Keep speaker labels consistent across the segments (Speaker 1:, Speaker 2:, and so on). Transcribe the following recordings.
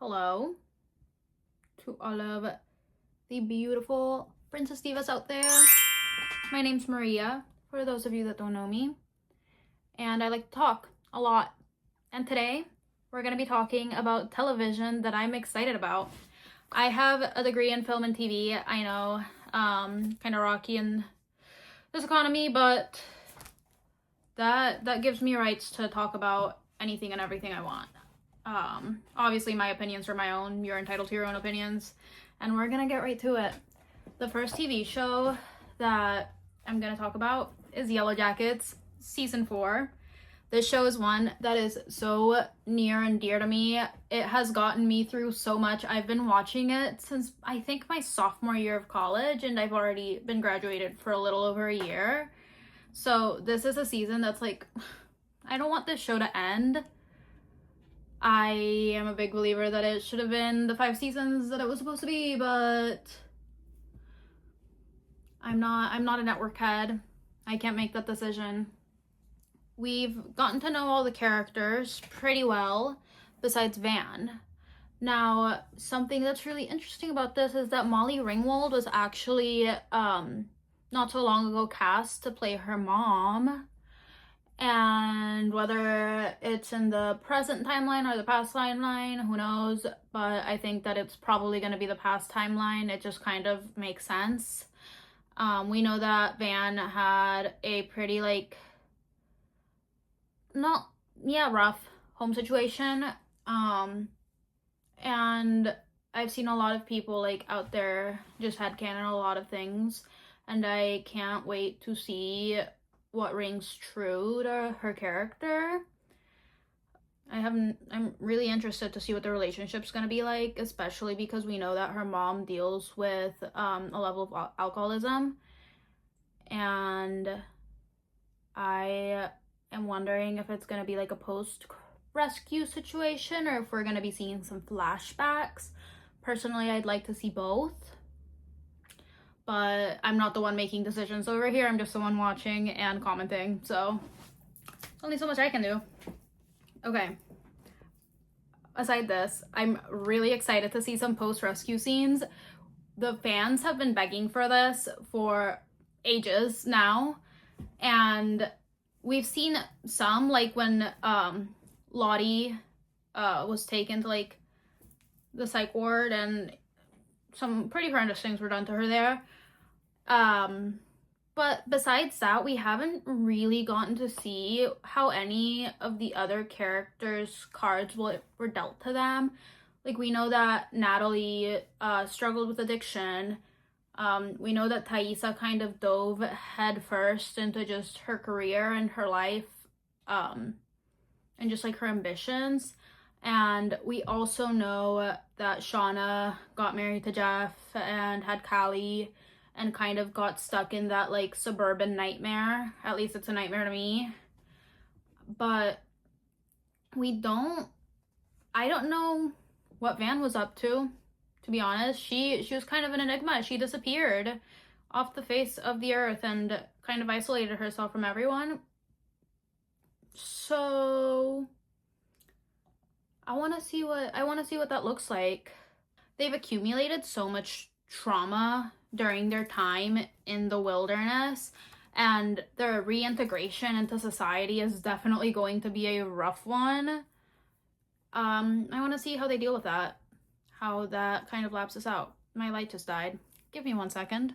Speaker 1: Hello to all of the beautiful Princess Divas out there. My name's Maria, for those of you that don't know me, and I like to talk a lot. And today, we're going to be talking about television that I'm excited about. I have a degree in film and TV. I know, kind of rocky in this economy, but that gives me rights to talk about anything and everything I want. Obviously my opinions are my own. You're entitled to your own opinions, and we're gonna get right to it. The first TV show that I'm gonna talk about is Yellowjackets season 4. This show is one that is so near and dear to me. It has gotten me through so much. I've been watching it since I think my sophomore year of college, and I've already been graduated for a little over a year. So this is a season that's like, I don't want this show to end. I am a big believer that it should have been the 5 seasons that it was supposed to be, but I'm not a network head. I can't make that decision. We've gotten to know all the characters pretty well, besides Van. Now, something that's really interesting about this is that Molly Ringwald was actually, not so long ago cast to play her mom. And whether it's in the present timeline or the past timeline, who knows? But I think that it's probably going to be the past timeline. It just kind of makes sense. We know that Van had a pretty, rough home situation. And I've seen a lot of people, out there just headcanon a lot of things. And I can't wait to see what rings true to her character. I'm really interested to see what the relationship's gonna be like, especially because we know that her mom deals with a level of alcoholism, and I am wondering if it's gonna be like a post-rescue situation or if we're gonna be seeing some flashbacks. Personally, I'd like to see both. But I'm not the one making decisions over here. I'm just the one watching and commenting. So, only so much I can do. Okay. Aside this, I'm really excited to see some post-rescue scenes. The fans have been begging for this for ages now. And we've seen some, like when Lottie was taken to the psych ward, and some pretty horrendous things were done to her there. But besides that, we haven't really gotten to see how any of the other characters' cards were dealt to them. We know that Natalie struggled with addiction. We know that Thaisa kind of dove head first into just her career and her life, and just her ambitions. And we also know that Shauna got married to Jeff and had Callie and kind of got stuck in that suburban nightmare. At least it's a nightmare to me. But I don't know what Van was up to be honest. She was kind of an enigma. She disappeared off the face of the earth and kind of isolated herself from everyone. So I want to see what that looks like. They've accumulated so much trauma during their time in the wilderness, and their reintegration into society is definitely going to be a rough one. I want to see how they deal with that, how that kind of lapses out. My light just died. Give me 1 second.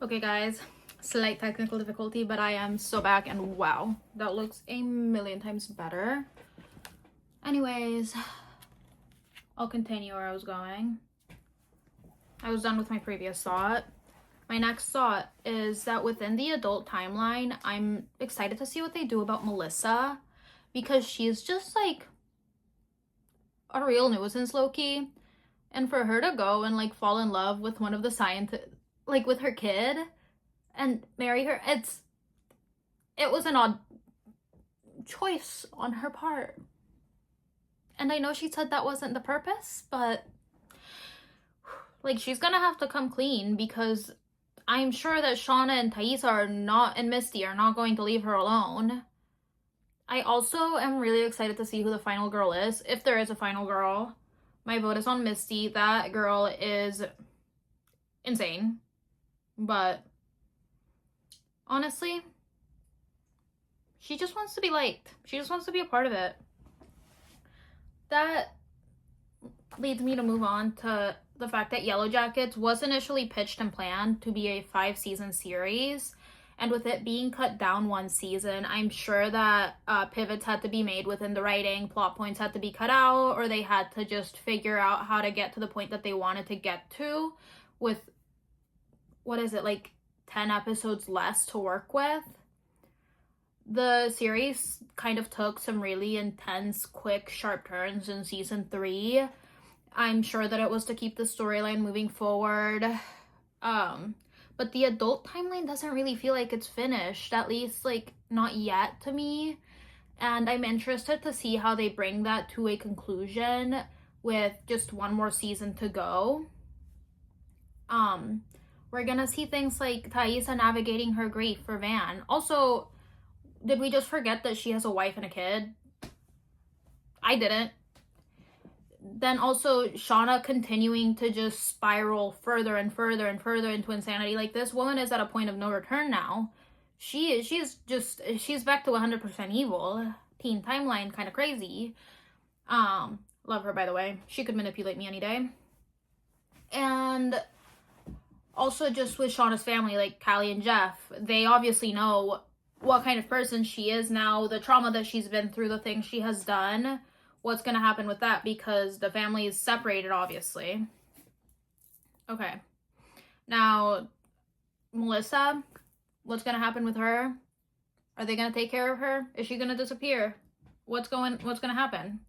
Speaker 1: Okay, guys. Slight technical difficulty, but I am so back, and wow, that looks a million times better. Anyways, I'll continue where I was going. I was done with my previous thought. My next thought is that within the adult timeline, I'm excited to see what they do about Melissa, because she's just a real nuisance, low-key. And for her to go and fall in love with one of the scientists, with her kid and marry her, it was an odd choice on her part. And I know she said that wasn't the purpose, but she's gonna have to come clean, because I'm sure that Shauna and Thaisa and Misty are not going to leave her alone. I also am really excited to see who the final girl is, if there is a final girl. My vote is on Misty. That girl is insane. But honestly, she just wants to be liked. She just wants to be a part of it. That leads me to move on to the fact that Yellowjackets was initially pitched and planned to be a 5-season series. And with it being cut down 1 season, I'm sure that pivots had to be made within the writing, plot points had to be cut out, or they had to just figure out how to get to the point that they wanted to get to with, what is it, like 10 episodes less to work with. The series kind of took some really intense, quick, sharp turns in season 3. I'm sure that it was to keep the storyline moving forward. But the adult timeline doesn't really feel like it's finished, at least like not yet to me. And I'm interested to see how they bring that to a conclusion with just 1 more season to go. We're gonna see things like Thaisa navigating her grief for Van. Also, did we just forget that she has a wife and a kid? I didn't. Then also Shauna continuing to just spiral further and further and further into insanity. Like, this woman is at a point of no return now. She's back to 100% evil. Teen timeline, kind of crazy. Love her, by the way. She could manipulate me any day. And also just with Shauna's family, like Callie and Jeff, they obviously know what kind of person she is now, the trauma that she's been through, the things she has done. What's going to happen with that, because the family is separated, obviously. Okay. Now, Melissa, what's going to happen with her? Are they going to take care of her? Is she going to disappear? What's going to happen?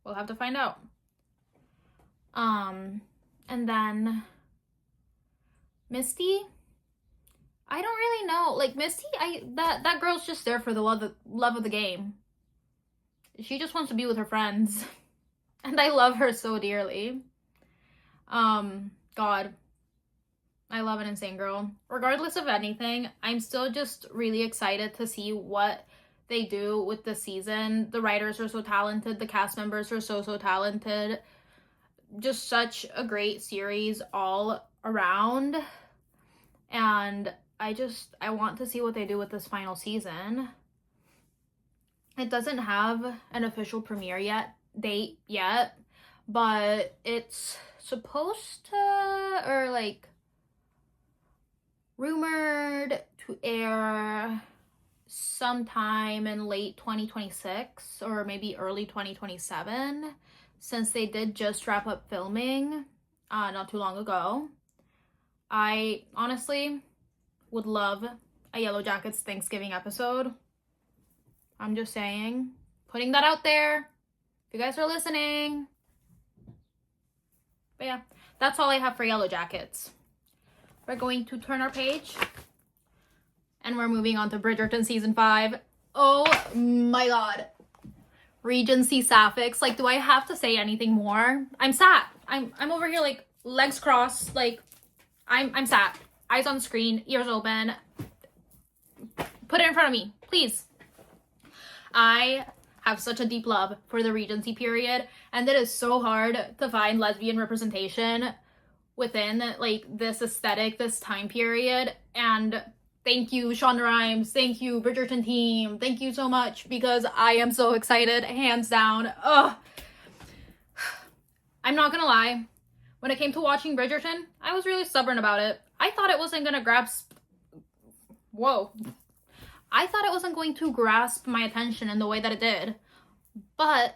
Speaker 1: We'll have to find out. And then Misty, I don't really know. Like, Misty, that girl's just there for the love of the game. She just wants to be with her friends. And I love her so dearly. God. I love an insane girl. Regardless of anything, I'm still just really excited to see what they do with the season. The writers are so talented. The cast members are so talented. Just such a great series all around. And I want to see what they do with this final season. It doesn't have an official premiere date yet, but it's supposed to, or like rumored to air sometime in late 2026 or maybe early 2027, since they did just wrap up filming not too long ago. I honestly would love a Yellowjackets Thanksgiving episode. I'm just saying, putting that out there, if you guys are listening. But yeah, that's all I have for Yellowjackets. We're going to turn our page, and we're moving on to Bridgerton season 5. Oh my god. Regency Sapphics. Like, do I have to say anything more? I'm sat. I'm over here, like, legs crossed, like, I'm sat. Eyes on the screen, ears open. Put it in front of me, please. I have such a deep love for the Regency period, and it is so hard to find lesbian representation within, like, this aesthetic, this time period. And thank you, Shonda Rhimes. Thank you, Bridgerton team. Thank you so much, because I am so excited, hands down. Ugh. I'm not gonna lie. When it came to watching Bridgerton, I was really stubborn about it. I thought it wasn't gonna grasp... Whoa. I thought it wasn't going to grasp my attention in the way that it did. But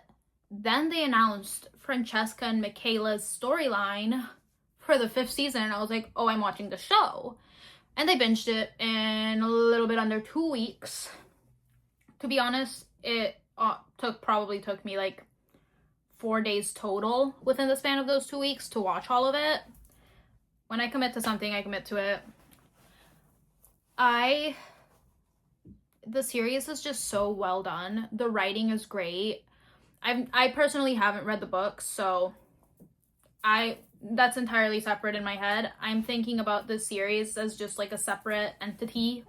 Speaker 1: then they announced Francesca and Michaela's storyline for the 5th season, and I was like, oh, I'm watching the show. And they binged it in a little bit under 2 weeks. To be honest, it probably took me like 4 days total within the span of those 2 weeks to watch all of it. When I commit to something, I commit to it. The series is just so well done. The writing is great. I personally haven't read the books, so that's entirely separate in my head. I'm thinking about this series as just like a separate entity.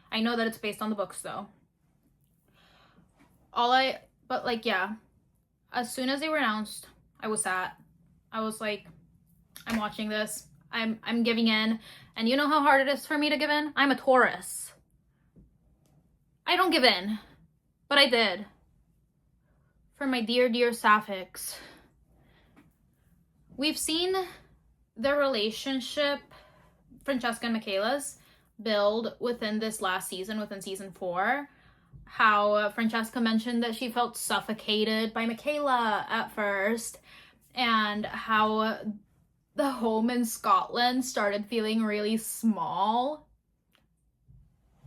Speaker 1: I know that it's based on the books, though. but like, yeah, as soon as they were announced, I was sad. I was like, I'm watching this. I'm giving in. And you know how hard it is for me to give in? I'm a Taurus. I don't give in. But I did. For my dear, dear Sapphics. We've seen their relationship, Francesca and Michaela's, build within this last season, within season 4. How Francesca mentioned that she felt suffocated by Michaela at first, and how the home in Scotland started feeling really small.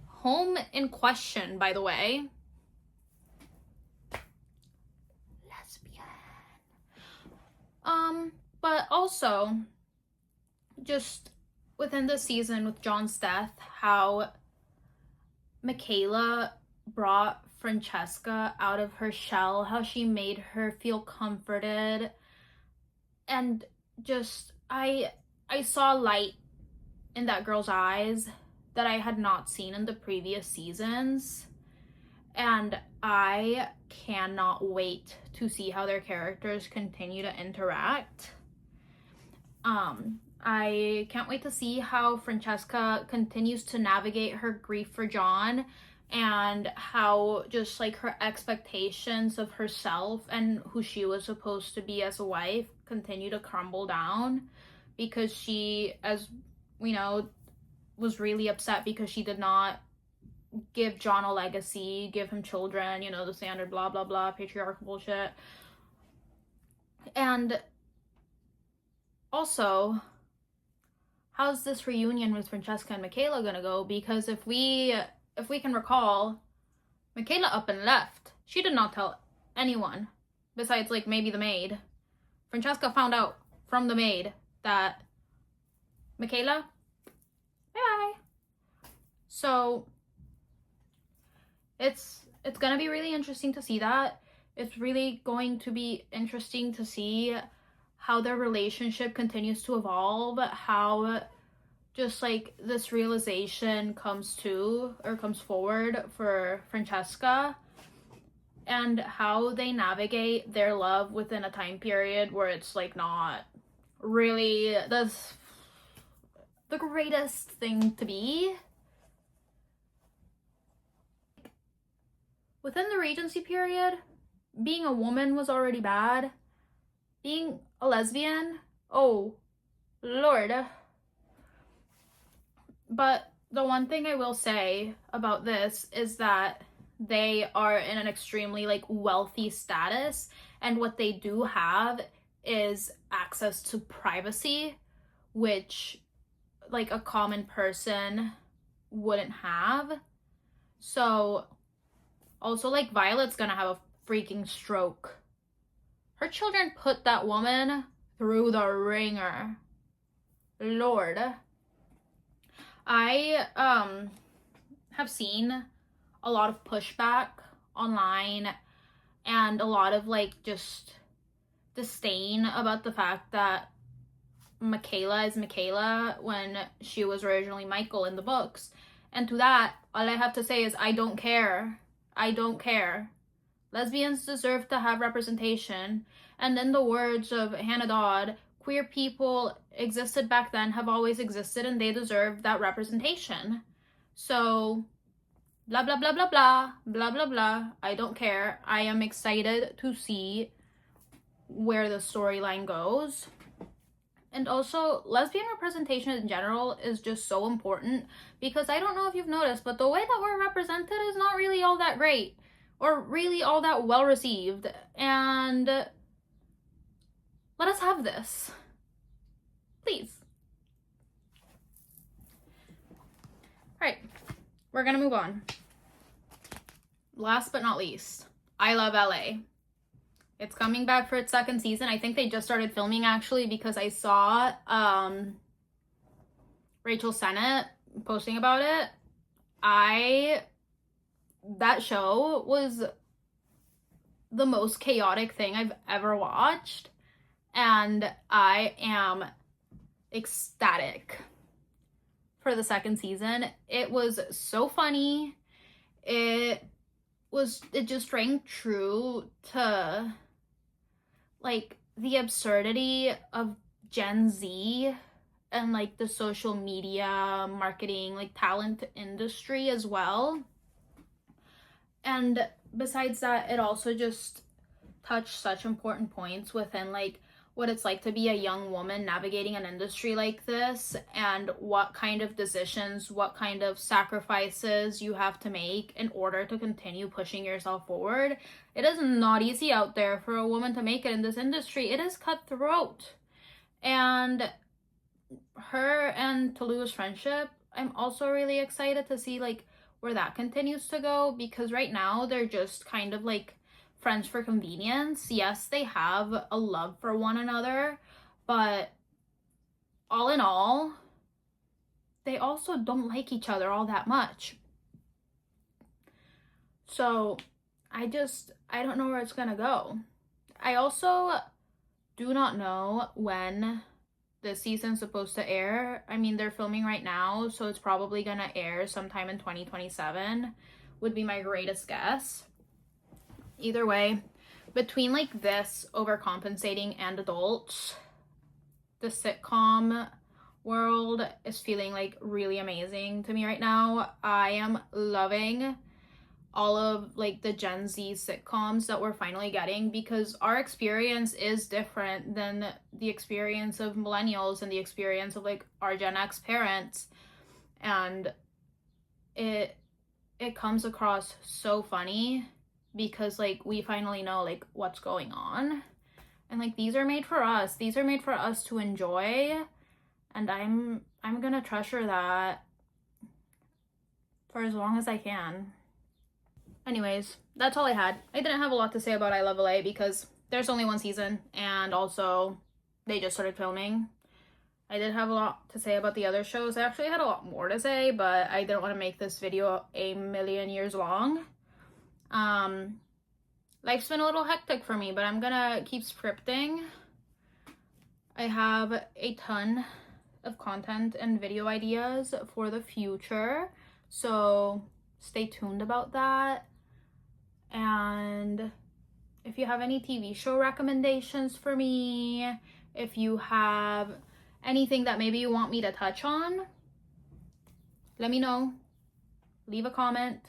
Speaker 1: Home in question, by the way. Lesbian. But also, just within the season with John's death, how Michaela brought Francesca out of her shell, how she made her feel comforted, and just I saw light in that girl's eyes that I had not seen in the previous seasons, and I cannot wait to see how their characters continue to interact. I can't wait to see how Francesca continues to navigate her grief for John, and how just like her expectations of herself and who she was supposed to be as a wife continue to crumble down, because she, as we know, was really upset because she did not give John a legacy, give him children, you know, the standard blah blah blah patriarchal bullshit. And also, how's this reunion with Francesca and Michaela gonna go? Because if we can recall, Michaela up and left. She did not tell anyone, besides like maybe the maid. Francesca found out from the maid that Michaela, bye-bye. So it's gonna be really interesting to see that. It's really going to be interesting to see how their relationship continues to evolve, how just like this realization comes forward for Francesca, and how they navigate their love within a time period where it's like not really the greatest thing to be. Within the Regency period, being a woman was already bad. Being a lesbian, oh Lord. But the one thing I will say about this is that they are in an extremely like wealthy status, and what they do have is access to privacy, which like a common person wouldn't have. So also, like, Violet's gonna have a freaking stroke. Her children put that woman through the ringer. Lord. I have seen a lot of pushback online, and a lot of like just disdain about the fact that Michaela is Michaela when she was originally Michael in the books. And to that, all I have to say is I don't care. I don't care. Lesbians deserve to have representation. And in the words of Hannah Dodd, queer people existed back then, have always existed, and they deserve that representation. So, blah, blah, blah, blah, blah, blah, blah, blah. I don't care. I am excited to see where the storyline goes. And also, lesbian representation in general is just so important, because I don't know if you've noticed, but the way that we're represented is not really all that great, or really all that well received. And let us have this. Please. Alright, we're gonna move on. Last but not least, I Love LA. It's coming back for its second season. I think they just started filming, actually, because I saw Rachel Sennett posting about it. That show was the most chaotic thing I've ever watched, and I am ecstatic for the second season. It was so funny. It it just rang true to like the absurdity of Gen Z and like the social media marketing, like talent industry as well. And besides that, it also just touched such important points within like what it's like to be a young woman navigating an industry like this, and what kind of decisions, what kind of sacrifices you have to make in order to continue pushing yourself forward. It is not easy out there for a woman to make it in this industry. It is cutthroat. And her and Tulu's friendship, I'm also really excited to see like where that continues to go, because right now they're just kind of like friends for convenience. Yes, they have a love for one another, but all in all, they also don't like each other all that much. So I don't know where it's gonna go. I also do not know when the season's supposed to air. I mean, they're filming right now, so it's probably gonna air sometime in 2027, would be my greatest guess. Either way, between like this, Overcompensating, and Adults, the sitcom world is feeling like really amazing to me right now. I am loving all of like the Gen Z sitcoms that we're finally getting, because our experience is different than the experience of millennials and the experience of like our Gen X parents, and it comes across so funny because like we finally know like what's going on, and like these are made for us to enjoy, and I'm gonna treasure that for as long as I can. Anyways, that's all I had. I didn't have a lot to say about I Love LA because there's only one season, and also they just started filming. I did have a lot to say about the other shows. I actually had a lot more to say, but I didn't want to make this video a million years long. Life's been a little hectic for me, but I'm gonna keep scripting. I have a ton of content and video ideas for the future, so stay tuned about that. And if you have any TV show recommendations for me, if you have anything that maybe you want me to touch on, let me know. Leave a comment.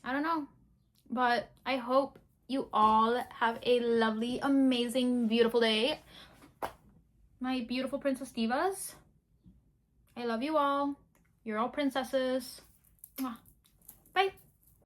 Speaker 1: I don't know. But I hope you all have a lovely, amazing, beautiful day. My beautiful Princess Divas, I love you all. You're all princesses. Bye.